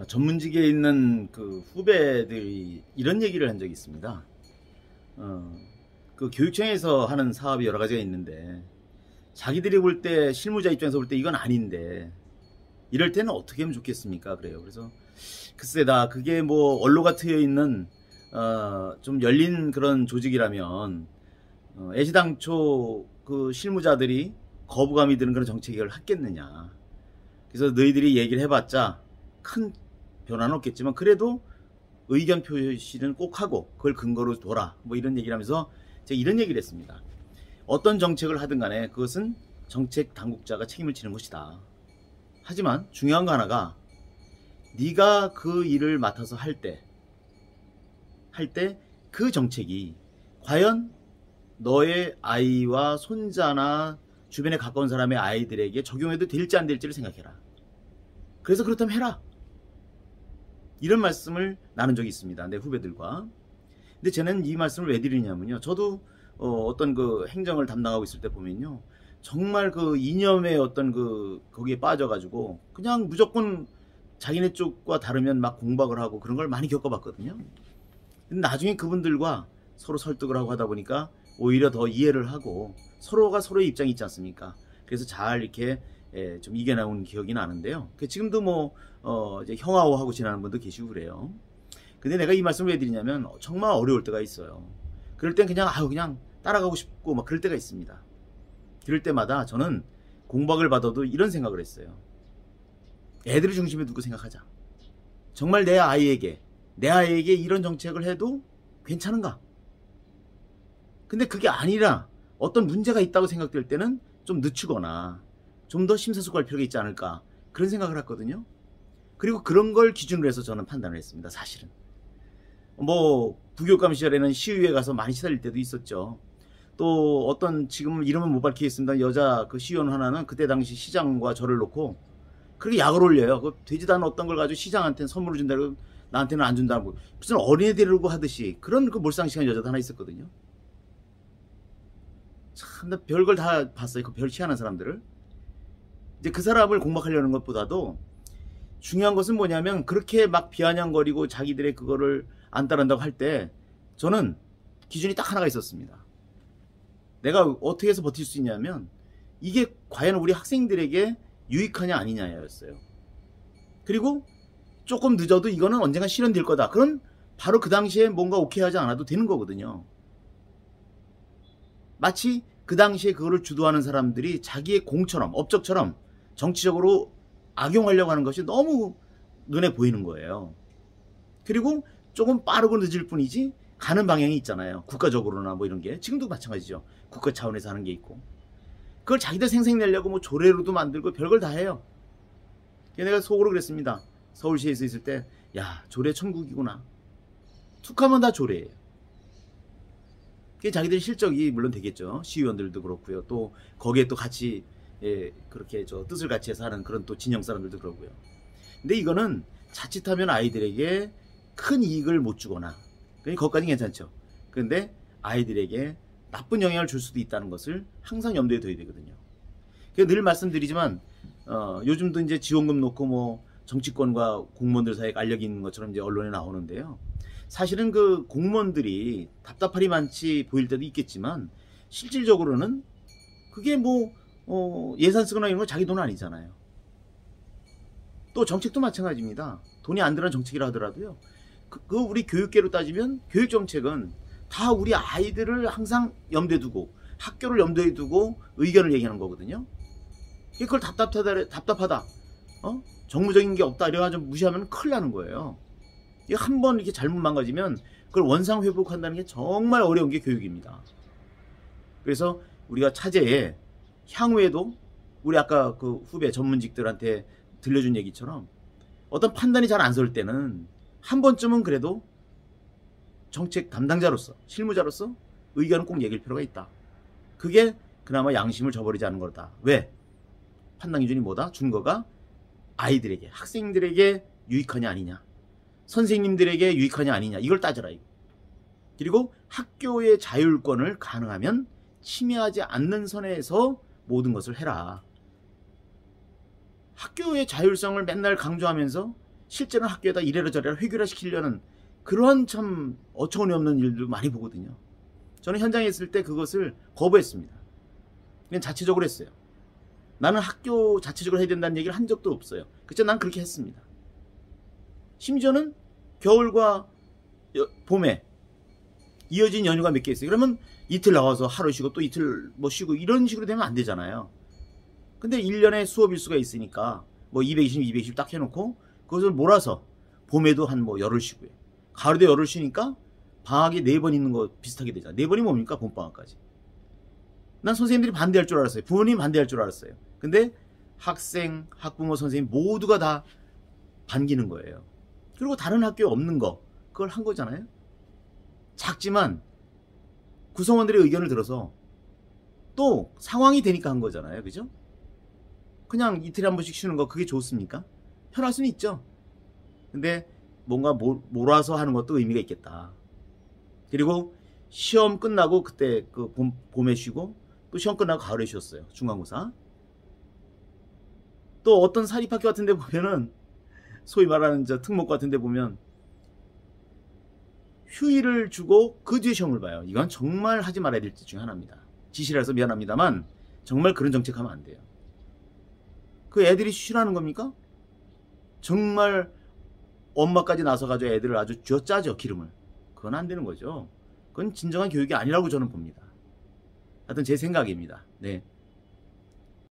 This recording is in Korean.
전문직에 있는 그 후배들이 이런 얘기를 한 적이 있습니다. 그 교육청에서 하는 사업이 여러 가지가 있는데 자기들이 볼 때 실무자 입장에서 볼 때 이건 아닌데 이럴 때는 어떻게 하면 좋겠습니까? 그래요. 그래서 글쎄다 그게 뭐 언로가 트여 있는 좀 열린 그런 조직이라면 애시당초 그 실무자들이 거부감이 드는 그런 정책을 했겠느냐. 그래서 너희들이 얘기를 해봤자 큰 변화는 없겠지만 그래도 의견 표시는 꼭 하고 그걸 근거로 둬라 뭐 이런 얘기를 하면서 제가 이런 얘기를 했습니다. 어떤 정책을 하든 간에 그것은 정책 당국자가 책임을 지는 것이다. 하지만 중요한 거 하나가 네가 그 일을 맡아서 할 때 그 정책이 과연 너의 아이와 손자나 주변에 가까운 사람의 아이들에게 적용해도 될지 안 될지를 생각해라. 그래서 그렇다면 해라. 이런 말씀을 나눈 적이 있습니다. 내 후배들과. 근데 저는 이 말씀을 왜 드리냐면요. 저도 어떤 그 행정을 담당하고 있을 때 보면요. 정말 그 이념의 어떤 그 거기에 빠져가지고 그냥 무조건 자기네 쪽과 다르면 막 공박을 하고 그런 걸 많이 겪어봤거든요. 근데 나중에 그분들과 서로 설득을 하고 하다 보니까 오히려 더 이해를 하고 서로가 서로의 입장이 있지 않습니까? 그래서 잘 이렇게 좀 이겨나온 기억이 나는데요. 지금도 뭐 이제 형아호하고 지내는 분도 계시고 그래요. 근데 내가 이 말씀을 왜 드리냐면 정말 어려울 때가 있어요. 그럴 땐 그냥 따라가고 싶고 막 그럴 때가 있습니다. 그럴 때마다 저는 공박을 받아도 이런 생각을 했어요. 애들을 중심에 두고 생각하자. 정말 내 아이에게 이런 정책을 해도 괜찮은가? 근데 그게 아니라 어떤 문제가 있다고 생각될 때는 좀 늦추거나 좀 더 심사숙고할 필요가 있지 않을까 그런 생각을 했거든요. 그리고 그런 걸 기준으로 해서 저는 판단을 했습니다. 사실은 뭐 부교육감 시절에는 시의회 가서 많이 시달릴 때도 있었죠. 또 어떤 지금 이름은 못 밝히겠습니다. 여자 그 시의원 하나는 그때 당시 시장과 저를 놓고 그렇게 약을 올려요. 그 되지도 않은 어떤 걸 가지고 시장한테는 선물을 준다고 나한테는 안 준다고 무슨 어린애 데리고 하듯이 그런 그 몰상식한 여자도 하나 있었거든요. 참 별걸 다 봤어요. 그 별 희한한 사람들을. 이제 그 사람을 공박하려는 것보다도 중요한 것은 뭐냐면 그렇게 막 비아냥거리고 자기들의 그거를 안 따른다고 할 때 저는 기준이 딱 하나가 있었습니다. 내가 어떻게 해서 버틸 수 있냐면 이게 과연 우리 학생들에게 유익하냐 아니냐였어요. 그리고 조금 늦어도 이거는 언젠가 실현될 거다. 그럼 바로 그 당시에 뭔가 오케이 하지 않아도 되는 거거든요. 마치 그 당시에 그거를 주도하는 사람들이 자기의 공처럼 업적처럼 정치적으로 악용하려고 하는 것이 너무 눈에 보이는 거예요. 그리고 조금 빠르고 늦을 뿐이지 가는 방향이 있잖아요. 국가적으로나 뭐 이런 게. 지금도 마찬가지죠. 국가 차원에서 하는 게 있고. 그걸 자기들 생색내려고 뭐 조례로도 만들고 별걸 다 해요. 내가 속으로 그랬습니다. 서울시에서 있을 때 야 조례 천국이구나. 툭하면 다 조례예요. 그게 자기들 실적이 물론 되겠죠. 시의원들도 그렇고요. 또 거기에 또 같이 그렇게 뜻을 같이 해서 하는 그런 또 진영 사람들도 그러고요. 근데 이거는 자칫하면 아이들에게 큰 이익을 못 주거나 거기까지는 괜찮죠. 그런데 아이들에게 나쁜 영향을 줄 수도 있다는 것을 항상 염두에 둬야 되거든요. 늘 말씀드리지만 요즘도 이제 지원금 놓고 뭐 정치권과 공무원들 사이에 알력이 있는 것처럼 이제 언론에 나오는데요. 사실은 그 공무원들이 답답하리 많지 보일 때도 있겠지만 실질적으로는 그게 뭐 예산 쓰거나 이런 건 자기 돈 아니잖아요. 또 정책도 마찬가지입니다. 돈이 안 들어간 정책이라 하더라도요. 그 우리 교육계로 따지면 교육정책은 다 우리 아이들을 항상 염두에 두고 학교를 염두에 두고 의견을 얘기하는 거거든요. 그걸 답답하다. 정무적인 게 없다 이래가지고 무시하면 큰일 나는 거예요. 한 번 이렇게 잘못 망가지면 그걸 원상 회복한다는 게 정말 어려운 게 교육입니다. 그래서 우리가 차제에 향후에도 우리 아까 그 후배 전문직들한테 들려준 얘기처럼 어떤 판단이 잘 안 설 때는 한 번쯤은 그래도 정책 담당자로서 실무자로서 의견은 꼭 얘기할 필요가 있다. 그게 그나마 양심을 저버리지 않는 거다. 왜? 판단 기준이 뭐다? 준거가 아이들에게 학생들에게 유익하냐 아니냐 선생님들에게 유익하냐 아니냐 이걸 따져라. 그리고 학교의 자율권을 가능하면 침해하지 않는 선에서 모든 것을 해라. 학교의 자율성을 맨날 강조하면서 실제는 학교에다 이래라 저래라 회귀라 시키려는 그러한 참 어처구니 없는 일도 많이 보거든요. 저는 현장에 있을 때 그것을 거부했습니다. 그냥 자체적으로 했어요. 나는 학교 자체적으로 해야 된다는 얘기를 한 적도 없어요. 그쵸? 난 그렇게 했습니다. 심지어는 겨울과 봄에 이어진 연휴가 몇 개 있어요. 그러면 이틀 나와서 하루 쉬고 또 이틀 뭐 쉬고 이런 식으로 되면 안 되잖아요. 근데 1년에 수업 일수가 있으니까 뭐 220, 220 딱 해놓고 그것을 몰아서 봄에도 한 뭐 열흘 쉬고요. 가을에도 열흘 쉬니까 방학이 4번 있는 거 비슷하게 되잖아요. 4번이 뭡니까? 봄방학까지. 난 선생님들이 반대할 줄 알았어요. 부모님이 반대할 줄 알았어요. 근데 학생, 학부모, 선생님 모두가 다 반기는 거예요. 그리고 다른 학교에 없는 거 그걸 한 거잖아요. 작지만 구성원들의 의견을 들어서 또 상황이 되니까 한 거잖아요. 그죠? 그냥 이틀에 한 번씩 쉬는 거 그게 좋습니까? 편할 수는 있죠. 근데 뭔가 몰아서 하는 것도 의미가 있겠다. 그리고 시험 끝나고 그때 그 봄에 쉬고 또 시험 끝나고 가을에 쉬었어요. 중간고사. 또 어떤 사립학교 같은 데 보면은 소위 말하는 저 특목 같은 데 보면 휴일을 주고 그 뒤에 시험을 봐요. 이건 정말 하지 말아야 될 것 중에 하나입니다. 지시라서 미안합니다만 정말 그런 정책하면 안 돼요. 그 애들이 쉬라는 겁니까? 정말 엄마까지 나서가지고 애들을 아주 쥐어짜죠, 기름을. 그건 안 되는 거죠. 그건 진정한 교육이 아니라고 저는 봅니다. 하여튼 제 생각입니다. 네.